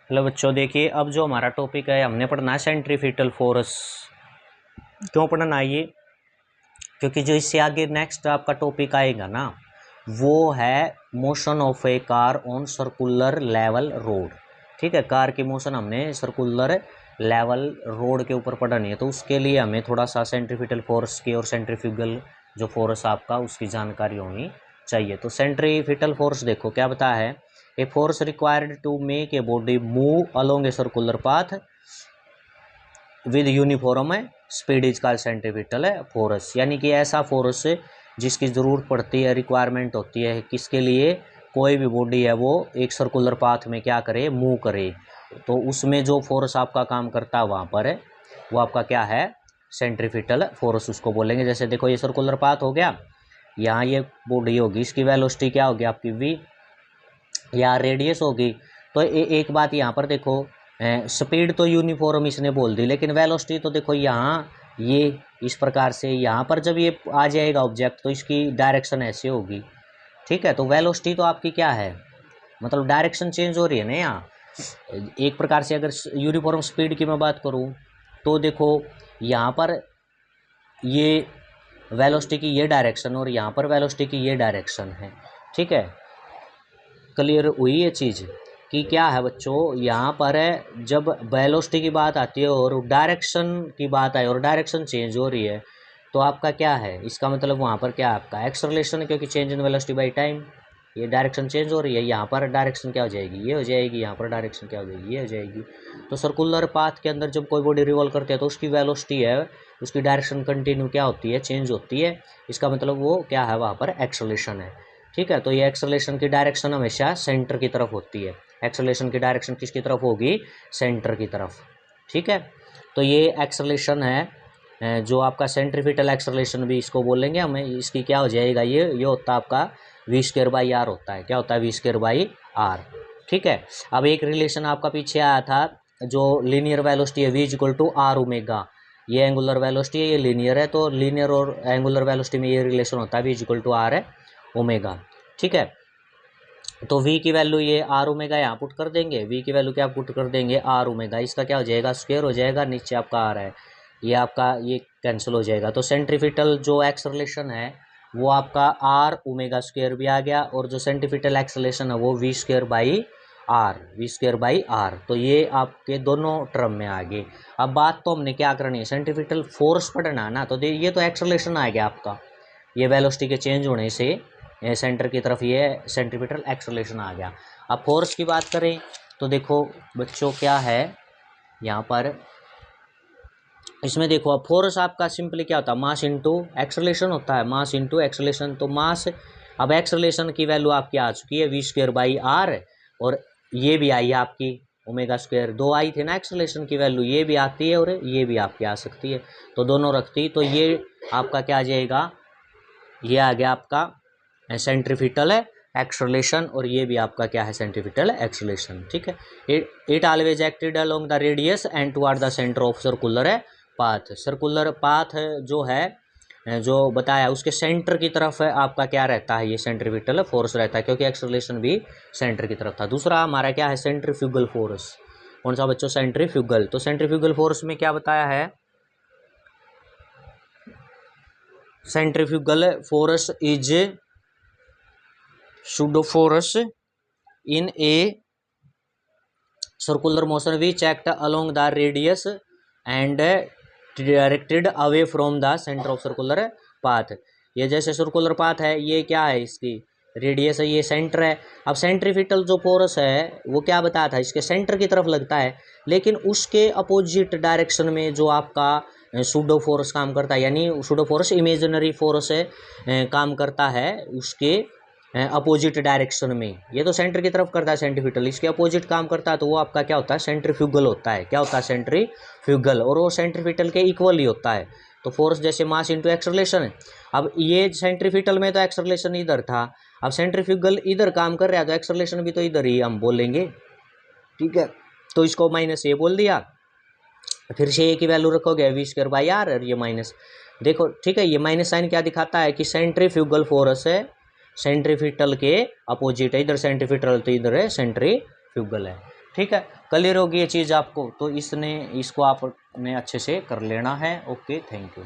Hello बच्चों, देखिए अब जो हमारा टॉपिक है हमने पढ़ना है सेंट्रीफ्यूगल फोर्स। क्यों पढ़ना है ये? क्योंकि जो इससे आगे नेक्स्ट आपका टॉपिक आएगा ना, वो है motion of A car on circular level road. ठीक है, कार की मोशन हमने सर्कुलर लेवल रोड के ऊपर पढ़नी है, तो उसके लिए हमें थोड़ा सा सेंट्रीफ्यूगल फोर्स की और सेंट्रीफ्यूगल जो फोर्स आपका उसकी जानकारी होनी चाहिए। तो सेंट्रीफ्यूगल फोर्स देखो क्या बताया है, a force required to make a body move along a circular path with uniform speed is called centrifugal force. यानी कि ऐसा फोर्स जिसकी ज़रूरत पड़ती है, रिक्वायरमेंट होती है किसके लिए, कोई भी बॉडी है वो एक सर्कुलर पाथ में क्या करे, मूव करे, तो उसमें जो फोर्स आपका काम करता है वहाँ पर वो आपका क्या है, सेंट्रीफ्यूगल फोर्स उसको बोलेंगे। जैसे देखो ये सर्कुलर पाथ हो गया, यहाँ ये बॉडी होगी, इसकी वेलोसिटी क्या होगी आपकी v, या रेडियस होगी। तो एक बात यहाँ पर देखो, स्पीड तो यूनिफॉर्म इसने बोल दी, लेकिन वेलोसिटी तो देखो यहाँ ये इस प्रकार से, यहाँ पर जब ये आ जाएगा ऑब्जेक्ट तो इसकी डायरेक्शन ऐसे होगी। ठीक है, तो वेलोसिटी तो आपकी क्या है, मतलब डायरेक्शन चेंज हो रही है ना यहाँ। एक प्रकार से अगर यूनिफॉर्म स्पीड की मैं बात करूँ तो देखो यहाँ पर ये वेलोसिटी की ये डायरेक्शन और यहाँ पर वेलोसिटी की ये डायरेक्शन है। ठीक है, क्लियर हुई ये चीज़ कि क्या है बच्चों, यहाँ पर है जब वेलोसिटी की बात आती है और डायरेक्शन की बात आई और डायरेक्शन चेंज हो रही है, तो आपका क्या है, इसका मतलब वहाँ पर क्या आपका एक्सेलरेशन, क्योंकि change in velocity by time, ये डायरेक्शन चेंज हो रही है। यहाँ पर डायरेक्शन क्या हो जाएगी, ये हो जाएगी, यहाँ पर डायरेक्शन क्या हो जाएगी, ये हो जाएगी। तो सर्कुलर पाथ के अंदर जब कोई बॉडी रिवॉल्व करती है तो उसकी वेलोसिटी है, उसकी डायरेक्शन कंटिन्यू क्या होती है, चेंज होती है। इसका मतलब वो क्या है, वहाँ पर एक्सेलरेशन है। ठीक है, तो ये एक्सेलरेशन की डायरेक्शन हमेशा सेंटर की तरफ होती है। एक्सेलरेशन की डायरेक्शन किसकी तरफ होगी, सेंटर की तरफ। ठीक है, तो ये एक्सेलरेशन है जो आपका सेंट्रीफ्यूगल एक्सेलरेशन भी इसको बोलेंगे हमें। इसकी क्या हो जाएगा, ये होता है आपका v²/r होता है। क्या होता है, v²/r। ठीक है, अब एक रिलेशन आपका पीछे आया था, जो लीनियर वेलोसिटी है v=r ओमेगा, ये एंगुलर वेलोसिटी है, ये लीनियर है, तो लीनियर और एंगुलर वेलोसिटी में ये रिलेशन होता है v=r ओमेगा। ठीक है, तो v की वैल्यू ये r ओमेगा यहाँ पुट कर देंगे, v की वैल्यू क्या पुट कर देंगे, r ओमेगा, इसका क्या हो जाएगा, स्क्वायर हो जाएगा, नीचे आपका r है, ये आपका ये कैंसिल हो जाएगा। तो सेंट्रीफ्यूगल जो एक्सेलरेशन है वो आपका r ओमेगा स्क्वायर भी आ गया, और जो सेंट्रीफ्यूगल एक्सेलरेशन है वो v²/r। तो ये आपके दोनों टर्म में आ गए। अब बात तो हमने क्या करनी है, सेंट्रीफ्यूगल फोर्स पढ़ना ना, तो ये तो एक्सेलरेशन आ गया आपका, ये वेलोसिटी के चेंज होने से सेंटर की तरफ ये सेंट्रीफ्यूगल एक्सेलरेशन आ गया। अब फोर्स की बात करें तो देखो बच्चों क्या है यहाँ पर, इसमें देखो अब फोर्स आपका सिंपली क्या होता है, मास इंटू एक्सेलरेशन होता है, मास इंटू एक्सेलरेशन, तो मास, अब एक्सेलरेशन की वैल्यू आपकी आ चुकी है v²/r, और ये भी आई है आपकी ओमेगा स्क्वायर, दो आई थे ना एक्सेलरेशन की वैल्यू, ये भी आती है और ये भी आपकी आ सकती है, तो दोनों रखती, तो ये आपका क्या आ जाएगा, ये आ गया आपका सेंट्रीफ्यूगल एक्सेलरेशन, और ये भी आपका क्या है, सेंट्रीफ्यूगल एक्सेलरेशन। ठीक है, it always acted along the radius and toward the centre of circular path. Circular path जो है जो बताया उसके सेंटर की तरफ है आपका क्या रहता है, ये सेंट्रीफ्यूगल फोर्स रहता है, क्योंकि एक्सेलरेशन भी सेंटर की तरफ था। दूसरा हमारा क्या है, सेंट्रीफ्यूगल फोर्स। कौन सा बच्चों, सेंट्रीफ्यूगल। तो सेंट्रीफ्यूगल फोर्स में क्या बताया है, centrifugal force is pseudo force in a circular motion which act along the radius and directed away from the center of circular path। ये जैसे सर्कुलर पाथ है, ये क्या है, इसकी रेडियस है, ये सेंटर है। अब सेंट्रीफ्यूगल जो फोर्स है वो क्या बताया था, इसके सेंटर की तरफ लगता है, लेकिन उसके अपोजिट डायरेक्शन में जो आपका सूडो फोर्स काम करता है, यानी सूडो फोर्स इमेजिनरी फोर्स काम करता है उसके अपोजिट डायरेक्शन में। ये तो सेंटर की तरफ करता है सेंट्रीफ्यूगल, इसके अपोजिट काम करता है, तो वो आपका क्या होता है, सेंट्रीफ्यूगल होता है। क्या होता है, सेंट्रीफ्यूगल, और वो सेंट्रीफ्यूगल के इक्वल ही होता है। तो फोर्स जैसे मास इंटू एक्सेलरेशन है। अब ये सेंट्रीफ्यूगल में तो एक्सेलरेशन इधर था, अब सेंट्रीफ्यूगल इधर काम कर रहा है तो एक्सेलरेशन भी तो इधर ही हम बोलेंगे। ठीक है, तो इसको माइनस ए बोल दिया, फिर से ए की वैल्यू रखोगे v²/r, और ये माइनस, देखो ठीक है, ये माइनस साइन क्या दिखाता है कि सेंट्रीफ्यूगल फोर्स है सेंट्रीफ्यूगल के अपोजिट है, इधर सेंट्रीफ्यूगल तो इधर है सेंट्रीफ्यूगल है। ठीक है, क्लियर होगी ये चीज़ आपको, तो इसको आपने अच्छे से कर लेना है। Okay, thank you.